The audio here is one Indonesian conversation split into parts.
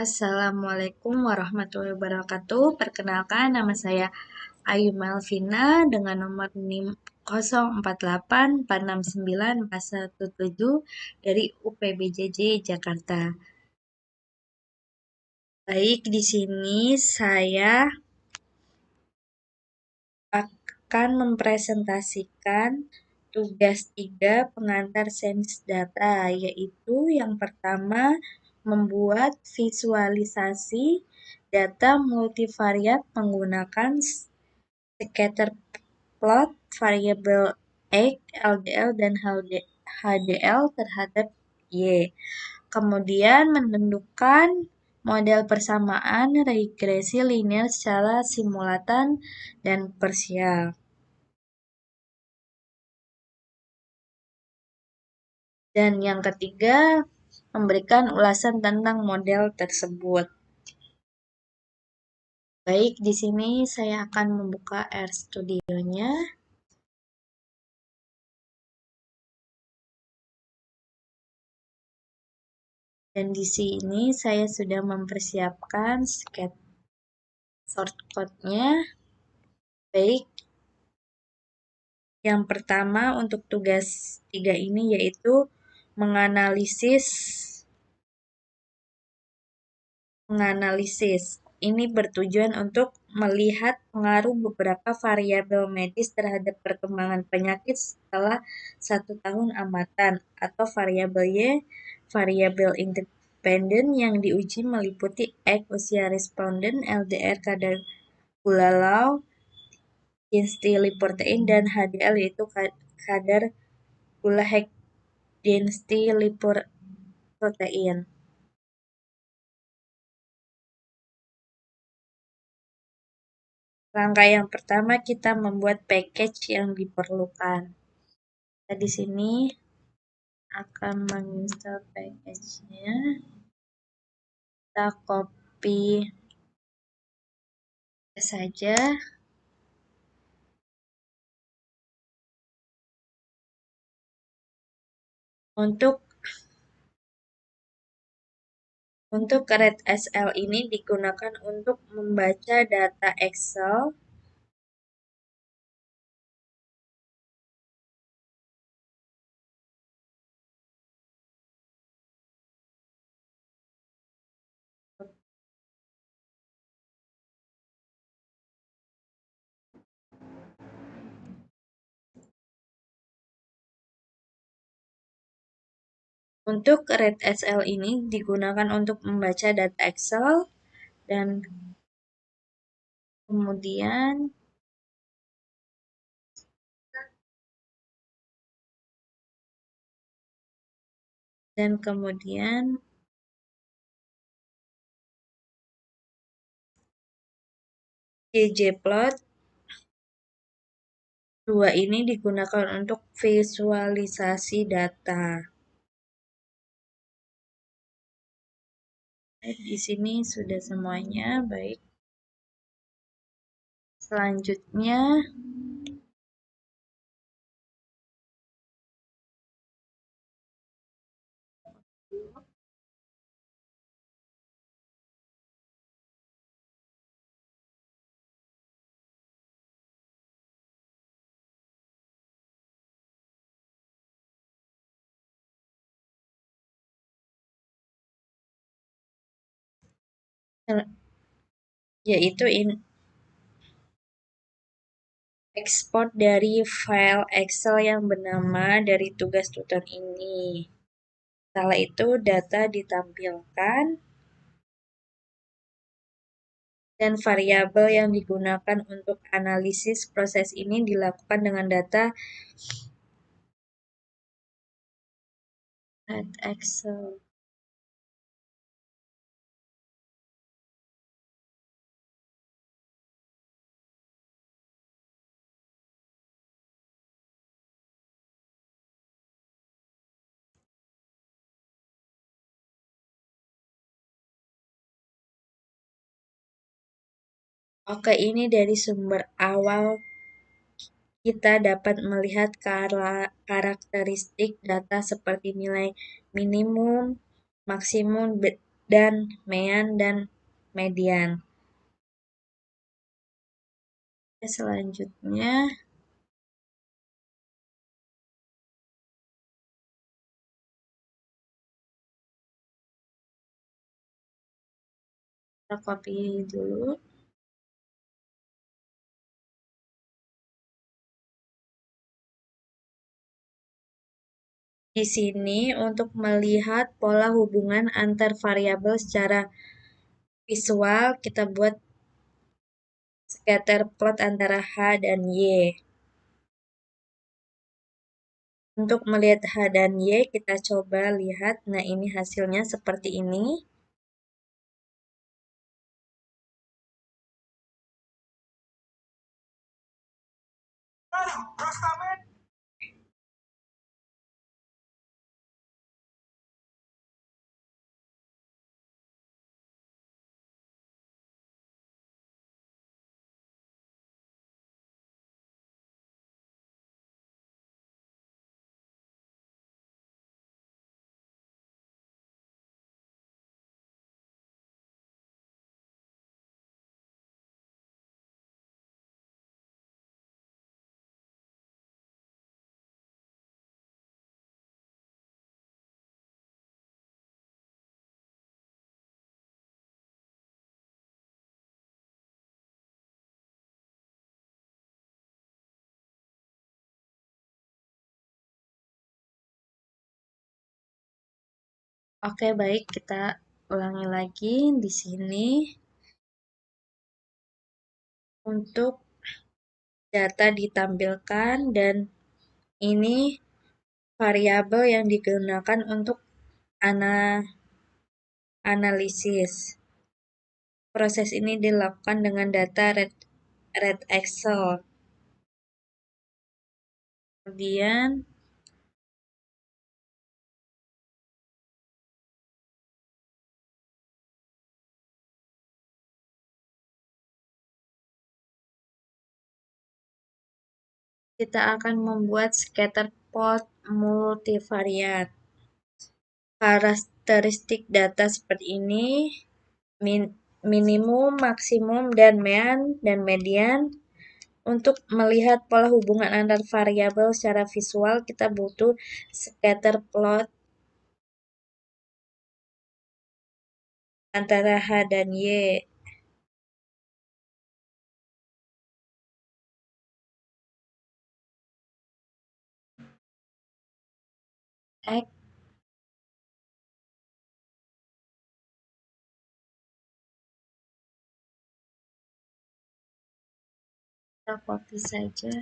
Assalamualaikum warahmatullahi wabarakatuh. Perkenalkan, nama saya Ayu Melvina dengan nomor NIM 048469 dari UPBJJ Jakarta. Baik, di sini saya akan mempresentasikan tugas 3 pengantar sains data, yaitu yang pertama membuat visualisasi data multivariat menggunakan scatter plot variabel X, LDL, dan HDL terhadap Y. Kemudian menentukan model persamaan regresi linear secara simultan dan parsial. Dan yang ketiga, memberikan ulasan tentang model tersebut. Baik, di sini saya akan membuka RStudio-nya. Dan di sini saya sudah mempersiapkan shortcut-nya. Baik, yang pertama untuk tugas 3 ini yaitu menganalisis. Ini bertujuan untuk melihat pengaruh beberapa variabel medis terhadap perkembangan penyakit setelah 1 tahun amatan, atau variabel Y, variabel independen yang diuji meliputi X usia responden, LDR kadar gula law, density lipoprotein, dan HDL yaitu kadar gula high density lipoprotein. Langkah yang pertama kita membuat package yang diperlukan. Kita di sini akan menginstal package-nya. Kita copy saja. Untuk redsl ini digunakan untuk membaca data Excel Untuk redsl ini digunakan untuk membaca data Excel dan kemudian ggplot 2 ini digunakan untuk visualisasi data. Di sini sudah semuanya, baik. Selanjutnya, yaitu ekspor dari file Excel yang bernama dari tugas tutor ini. Setelah itu data ditampilkan dan variabel yang digunakan untuk analisis proses ini dilakukan dengan data Excel. Oke, ini dari sumber awal kita dapat melihat karakteristik data seperti nilai minimum, maksimum, dan mean dan median. Selanjutnya kita copy dulu. Di sini untuk melihat pola hubungan antar variabel secara visual, kita buat scatter plot antara H dan Y. Untuk melihat H dan Y, kita coba lihat. Nah, ini hasilnya seperti ini. Oke, baik, kita ulangi lagi di sini. Untuk data ditampilkan dan ini variabel yang digunakan untuk analisis. Proses ini dilakukan dengan data red Excel. Kemudian kita akan membuat scatter plot multivariat. Karakteristik data seperti ini, minimum, maksimum, dan mean dan median. Untuk melihat pola hubungan antar variabel secara visual, kita butuh scatter plot antara H dan Y. X kita copy saja.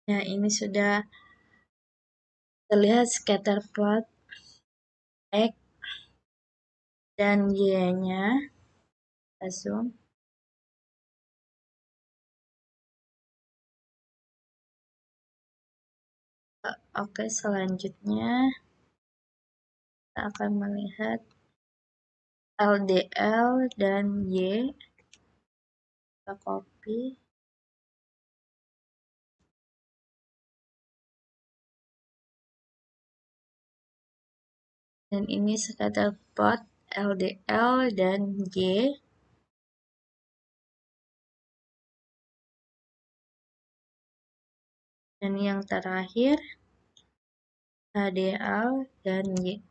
Nah, ini sudah terlihat scatter plot X dan Y-nya. Kita zoom. Oke, selanjutnya kita akan melihat LDL dan Y. Kita copy. Dan ini scatter plot LDL dan Y. Dan yang terakhir HDL dan Y.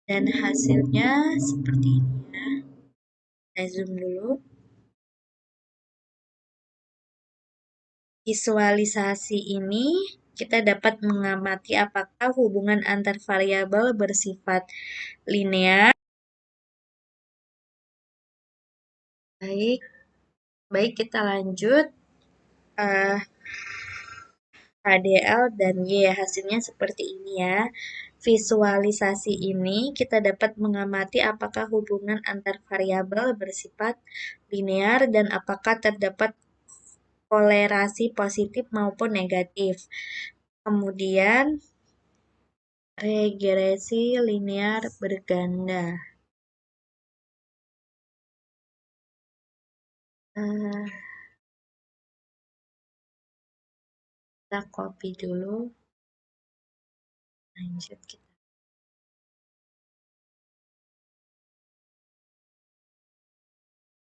Dan hasilnya seperti ini ya. Saya zoom dulu. Visualisasi ini kita dapat mengamati apakah hubungan antar variabel bersifat linear. Baik, kita lanjut. HDL, dan Y. Hasilnya seperti ini ya. Visualisasi ini kita dapat mengamati apakah hubungan antar variabel bersifat linear dan apakah terdapat kolerasi positif maupun negatif. Kemudian regresi linear berganda. Kita copy dulu, lanjut kita.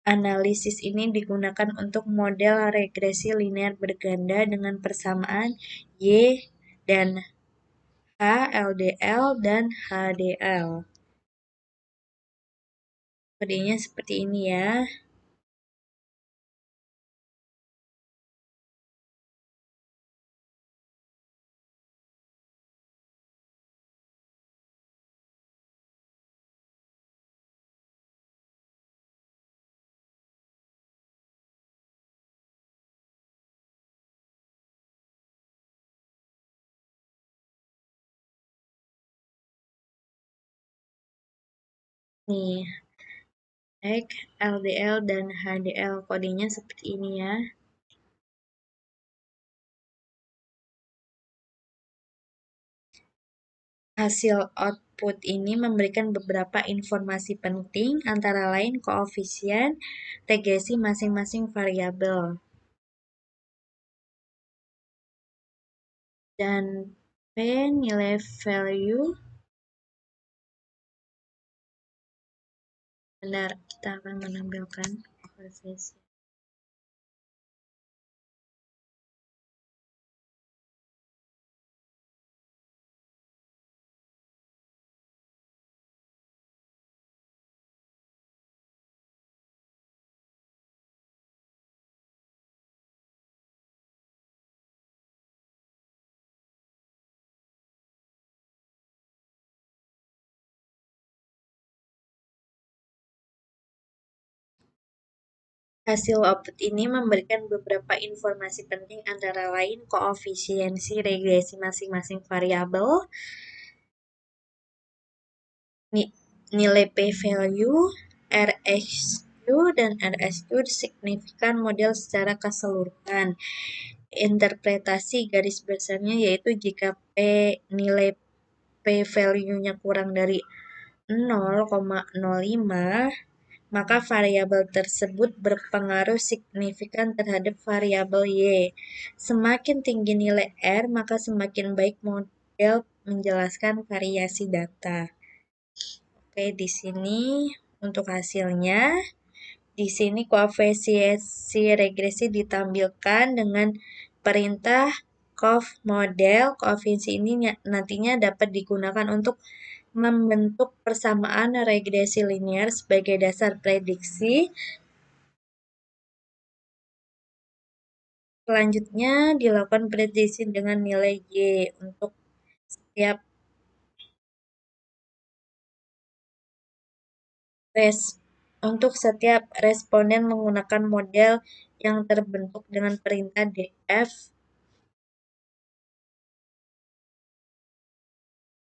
Analisis ini digunakan untuk model regresi linear berganda dengan persamaan Y dan H, LDL, dan HDL. Kodenya seperti ini ya. Nih, X, LDL, dan HDL. Kodenya seperti ini ya. Hasil output ini memberikan beberapa informasi penting, antara lain koefisien regresi masing-masing variabel. Dan P nilai value. Benar, kita akan menampilkan koefisien. Hasil output ini memberikan beberapa informasi penting, antara lain koefisiensi regresi masing-masing variabel, nilai p-value, RSQ, dan RSQ signifikan model secara keseluruhan. Interpretasi garis besarnya yaitu jika nilai p-value-nya kurang dari 0,05, maka variabel tersebut berpengaruh signifikan terhadap variabel Y. Semakin tinggi nilai R, maka semakin baik model menjelaskan variasi data. Oke, di sini untuk hasilnya. Di sini koefisiensi regresi ditampilkan dengan perintah conv model. Koefisiensi ini nantinya dapat digunakan untuk membentuk persamaan regresi linear sebagai dasar prediksi. Selanjutnya dilakukan prediksi dengan nilai Y untuk setiap responden menggunakan model yang terbentuk dengan perintah df.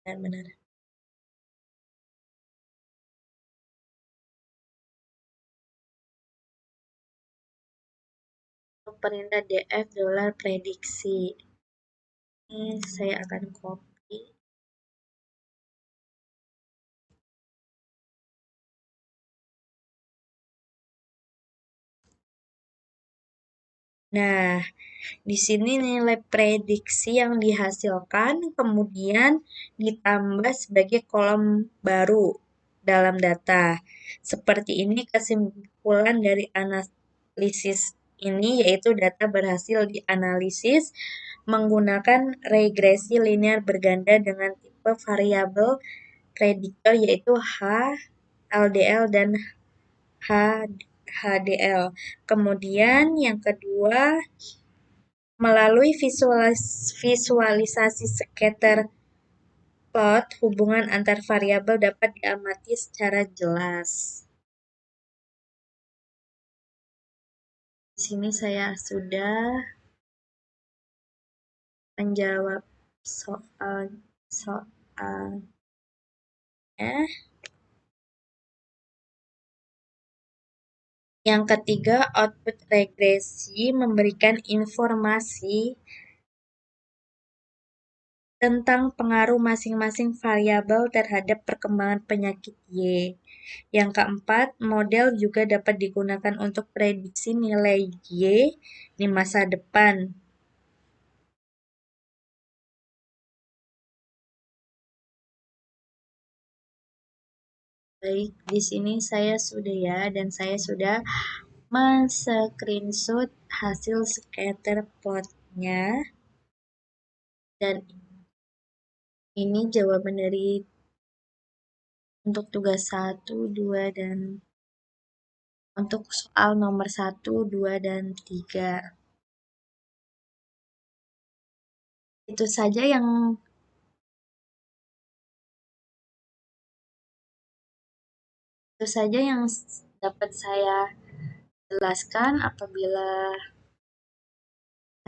Benar-benar. Perintah df $prediksi. Ini saya akan copy. Nah, di sini nilai prediksi yang dihasilkan kemudian ditambah sebagai kolom baru dalam data. Seperti ini kesimpulan dari analisis ini, yaitu data berhasil dianalisis menggunakan regresi linear berganda dengan tipe variabel prediktor yaitu H, LDL, dan HDL. Kemudian yang kedua, melalui visualisasi scatter plot, hubungan antar variabel dapat diamati secara jelas. Di sini saya sudah menjawab soal-soalnya. Yang ketiga, output regresi memberikan informasi tentang pengaruh masing-masing variabel terhadap perkembangan penyakit Y. Yang keempat, model juga dapat digunakan untuk prediksi nilai Y di masa depan. Baik, di sini saya sudah ya, dan saya sudah men-screenshot hasil scatter plotnya. Dan ini jawaban dari untuk tugas 1, 2, dan untuk soal nomor 1, 2, dan 3. Itu saja yang dapat saya jelaskan. Apabila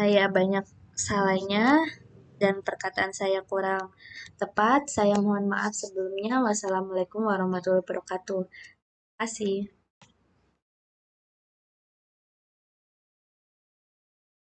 saya banyak salahnya dan perkataan saya kurang tepat, saya mohon maaf sebelumnya. Wassalamualaikum warahmatullahi wabarakatuh. Terima kasih.